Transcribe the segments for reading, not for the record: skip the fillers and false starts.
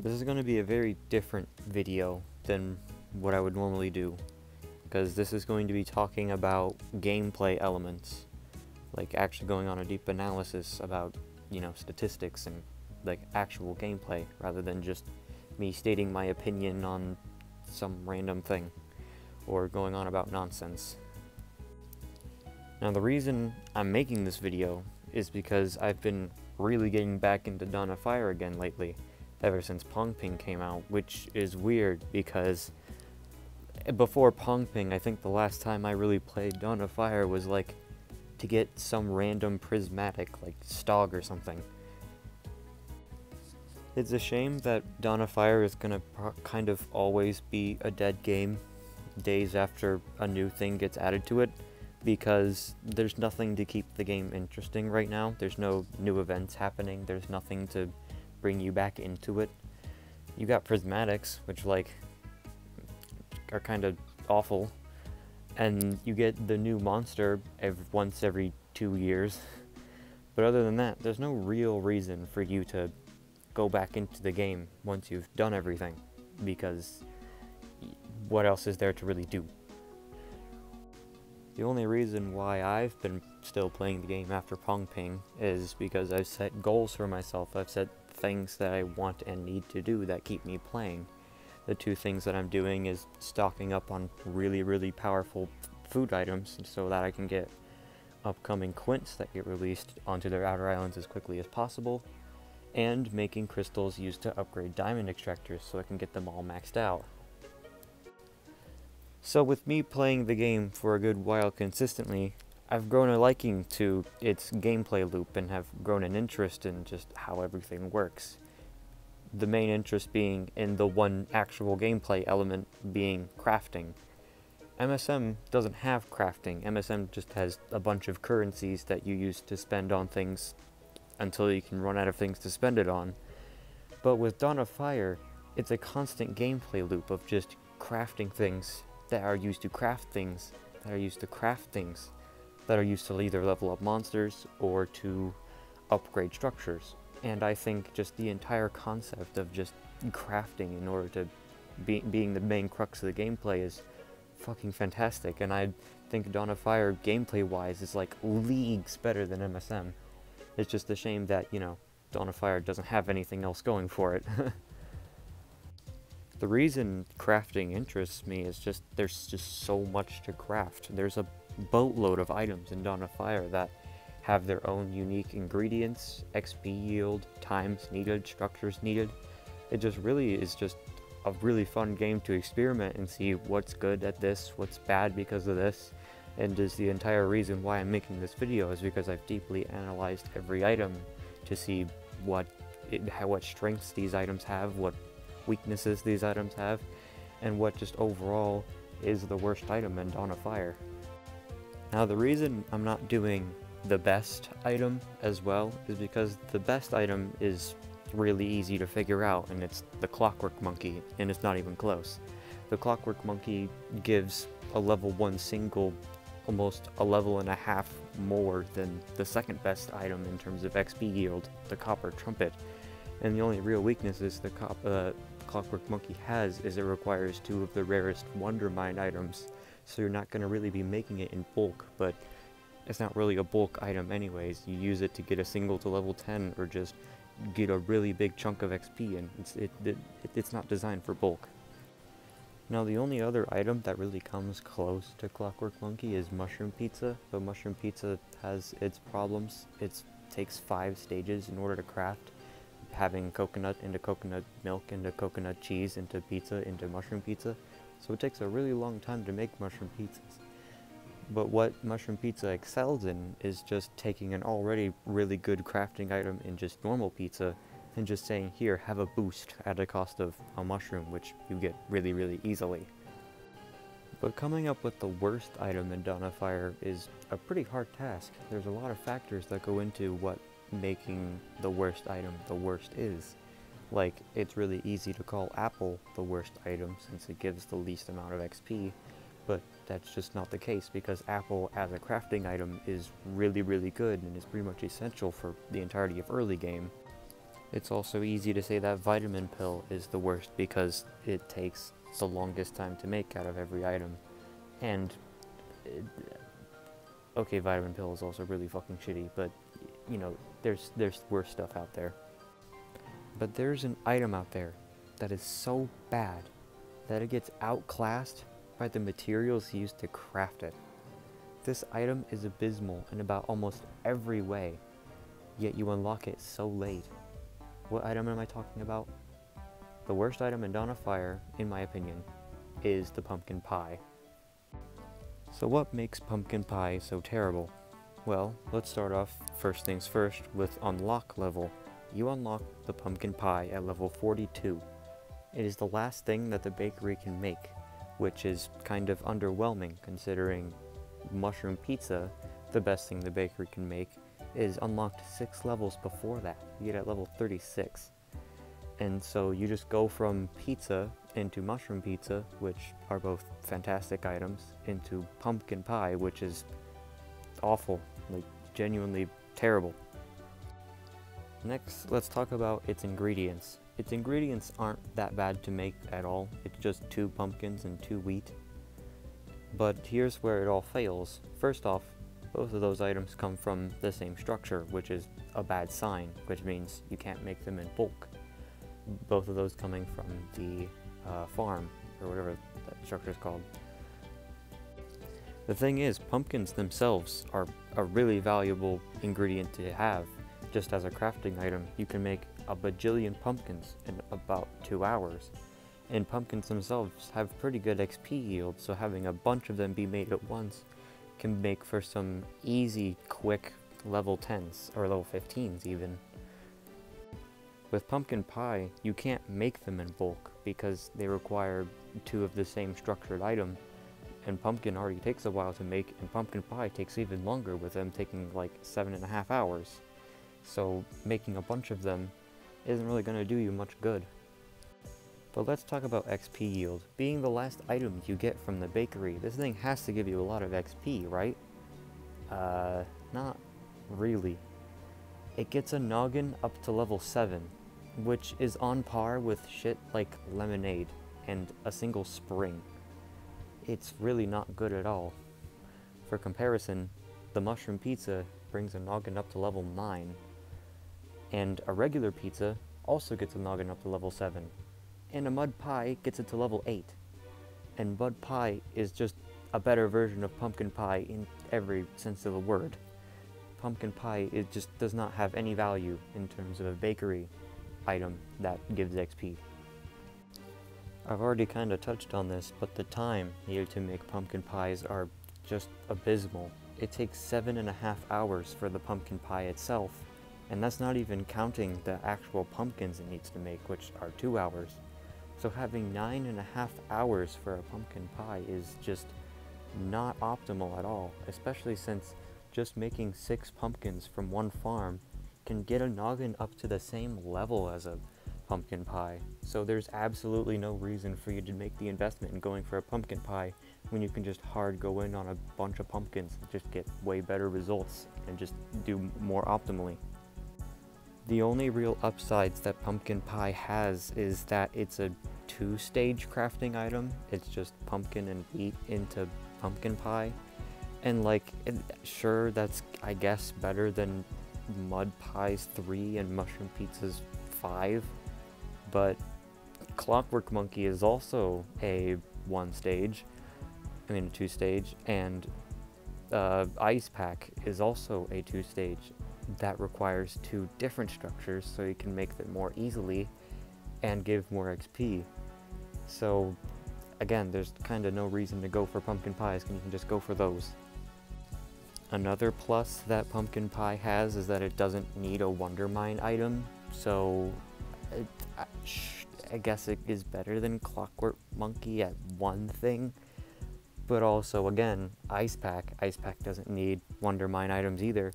This is going to be a very different video than what I would normally do, because this is going to be talking about gameplay elements, like actually going on a deep analysis about, statistics and like actual gameplay, rather than just me stating my opinion on some random thing, or going on about nonsense. Now the reason I'm making this video is because I've been really getting back into Dawn of Fire again lately, ever since Pongping came out, which is weird because before Pongping, I think the last time I really played Dawn of Fire was like to get some random prismatic, like Stog or something. It's a shame that Dawn of Fire is gonna kind of always be a dead game days after a new thing gets added to it, because there's nothing to keep the game interesting right now. There's no new events happening, there's nothing to bring you back into it. You got prismatics, which are kind of awful, and you get the new monster once every 2 years. But other than that, there's no real reason for you to go back into the game once you've done everything, because what else is there to really do? The only reason why I've been still playing the game after Pongping is because I've set goals for myself. I've set things that I want and need to do that keep me playing. The two things that I'm doing is stocking up on really, really powerful food items so that I can get upcoming quints that get released onto their outer islands as quickly as possible, and making crystals used to upgrade diamond extractors so I can get them all maxed out. So with me playing the game for a good while consistently, I've grown a liking to its gameplay loop and have grown an interest in just how everything works. The main interest being in the one actual gameplay element being crafting. MSM doesn't have crafting. MSM just has a bunch of currencies that you use to spend on things until you can run out of things to spend it on. But with Dawn of Fire, it's a constant gameplay loop of just crafting things that are used to craft things, that are used to craft things, that are used to either level up monsters or to upgrade structures. And I think just the entire concept of just crafting in order to being the main crux of the gameplay is fucking fantastic, and I think Dawn of Fire gameplay-wise is like leagues better than MSM. It's just a shame that, Dawn of Fire doesn't have anything else going for it. The reason crafting interests me is just there's just so much to craft. There's a boatload of items in Dawn of Fire that have their own unique ingredients, XP yield, times needed, structures needed. It just really is just a really fun game to experiment and see what's good at this, what's bad because of this, and is the entire reason why I'm making this video is because I've deeply analyzed every item to see what strengths these items have, what weaknesses these items have, and what just overall is the worst item in Dawn of Fire. Now the reason I'm not doing the best item as well is because the best item is really easy to figure out, and it's the Clockwork Monkey, and it's not even close. The Clockwork Monkey gives a level 1 single almost a level and a half more than the second best item in terms of XP yield, the Copper Trumpet. And the only real weakness is the Clockwork Monkey has is it requires 2 of the rarest Wonder Mine items, so you're not going to really be making it in bulk, but it's not really a bulk item anyways. You use it to get a single to level 10 or just get a really big chunk of XP, and it's not designed for bulk. Now the only other item that really comes close to Clockwork Monkey is Mushroom Pizza, but Mushroom Pizza has its problems. It takes 5 stages in order to craft, having coconut into coconut milk into coconut cheese into pizza into mushroom pizza, so it takes a really long time to make mushroom pizzas. But what Mushroom Pizza excels in is just taking an already really good crafting item in just normal pizza and just saying, here, have a boost at a cost of a mushroom, which you get really, really easily. But coming up with the worst item in Dawn of Fire is a pretty hard task. There's a lot of factors that go into what making the worst item the worst is. Like, it's really easy to call Apple the worst item since it gives the least amount of XP, but that's just not the case, because Apple as a crafting item is really, really good and is pretty much essential for the entirety of early game. It's also easy to say that vitamin pill is the worst because it takes the longest time to make out of every item. And, okay, vitamin pill is also really fucking shitty, but, you know, there's worse stuff out there. But there's an item out there that is so bad that it gets outclassed by the materials used to craft it. This item is abysmal in about almost every way, yet you unlock it so late. What item am I talking about? The worst item in Dawn of Fire, in my opinion, is the pumpkin pie. So what makes pumpkin pie so terrible? Well, let's start off first things first with unlock level. You unlock the pumpkin pie at level 42. It is the last thing that the bakery can make, which is kind of underwhelming considering mushroom pizza, the best thing the bakery can make, is unlocked 6 levels before that. You get at level 36. And so you just go from pizza into mushroom pizza, which are both fantastic items, into pumpkin pie, which is awful, like genuinely terrible. Next, let's talk about its ingredients. Its ingredients aren't that bad to make at all. It's just 2 pumpkins and 2 wheat. But here's where it all fails. First off, both of those items come from the same structure, which is a bad sign, which means you can't make them in bulk. Both of those coming from the farm, or whatever that structure is called. The thing is, pumpkins themselves are a really valuable ingredient to have. Just as a crafting item, you can make a bajillion pumpkins in about 2 hours. And pumpkins themselves have pretty good XP yield, so having a bunch of them be made at once can make for some easy, quick level 10s, or level 15s even. With pumpkin pie, you can't make them in bulk because they require 2 of the same structured item, and pumpkin already takes a while to make, and pumpkin pie takes even longer, with them taking like 7.5 hours. So making a bunch of them isn't really going to do you much good. But let's talk about XP yield. Being the last item you get from the bakery, this thing has to give you a lot of XP, right? Not really. It gets a noggin up to level 7, which is on par with shit like lemonade and a single spring. It's really not good at all. For comparison, the mushroom pizza brings a noggin up to level 9, and a regular pizza also gets a noggin up to level 7, and a mud pie gets it to level 8. And mud pie is just a better version of pumpkin pie in every sense of the word. Pumpkin pie, it just does not have any value in terms of a bakery item that gives XP. I've already kind of touched on this, but the time needed to make pumpkin pies are just abysmal. It takes 7.5 hours for the pumpkin pie itself, and that's not even counting the actual pumpkins it needs to make, which are 2 hours. So having 9.5 hours for a pumpkin pie is just not optimal at all, especially since just making 6 pumpkins from one farm can get a noggin up to the same level as a pumpkin pie. So there's absolutely no reason for you to make the investment in going for a pumpkin pie when you can just hard go in on a bunch of pumpkins and just get way better results and just do more optimally. The only real upsides that pumpkin pie has is that it's a 2-stage crafting item. It's just pumpkin and wheat into pumpkin pie. And like, sure, that's, I guess, better than mud pies 3 and mushroom pizzas 5. But Clockwork Monkey is also a 2-stage, and Ice Pack is also a 2-stage. That requires 2 different structures so you can make them more easily and give more XP. So again, there's kind of no reason to go for pumpkin pies, and you can just go for those. Another plus that pumpkin pie has is that it doesn't need a Wonder Mine item, so I guess it is better than Clockwork Monkey at one thing. But also, again, Ice Pack doesn't need Wonder Mine items either,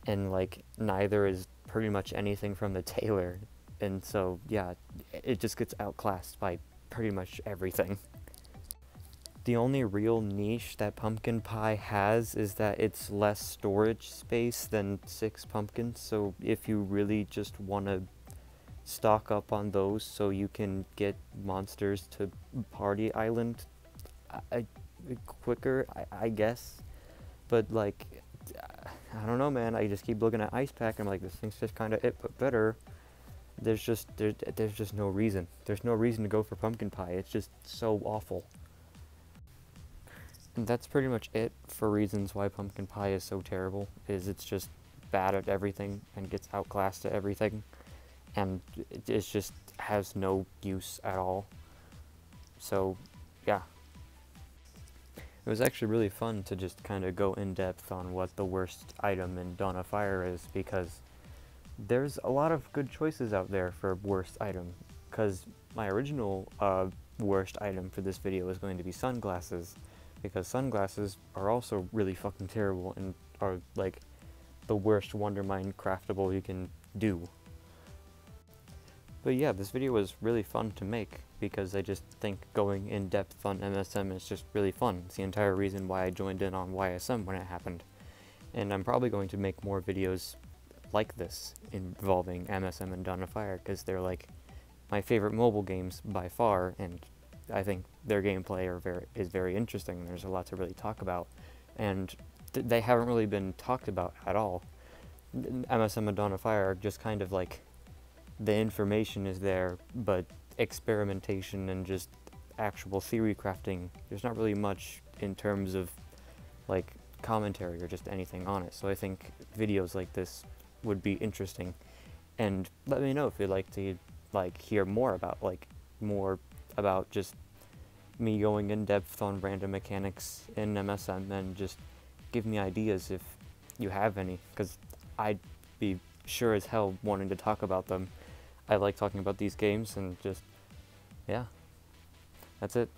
and like neither is pretty much anything from the tailor, and so yeah, it just gets outclassed by pretty much everything. The only real niche that pumpkin pie has is that it's less storage space than 6 pumpkins, so if you really just want to stock up on those so you can get monsters to Party Island I, quicker, I guess. But like, I don't know, man. I just keep looking at Ice Pack and I'm like, this thing's just kind of it, but better. There's just no reason. There's no reason to go for pumpkin pie. It's just so awful. And that's pretty much it for reasons why pumpkin pie is so terrible. Is it's just bad at everything and gets outclassed at everything, and it just has no use at all. So, yeah. It was actually really fun to just kind of go in depth on what the worst item in Dawn of Fire is, because there's a lot of good choices out there for worst item. Because my original worst item for this video was going to be sunglasses, because sunglasses are also really fucking terrible and are like the worst Wondermine craftable you can do. But yeah, this video was really fun to make because I just think going in depth on MSM is just really fun. It's the entire reason why I joined in on YSM when it happened. And I'm probably going to make more videos like this involving MSM and Dawn of Fire, because they're like my favorite mobile games by far, and I think their gameplay is very interesting. There's a lot to really talk about, and they haven't really been talked about at all. MSM and Dawn of Fire are just kind of like, the information is there, but experimentation and just actual theory crafting, there's not really much in terms of like commentary or just anything on it. So I think videos like this would be interesting, and let me know if you'd like to hear more about just me going in depth on random mechanics in MSM, and just give me ideas if you have any, because I'd be sure as hell wanting to talk about them. I like talking about these games, and just, yeah, that's it.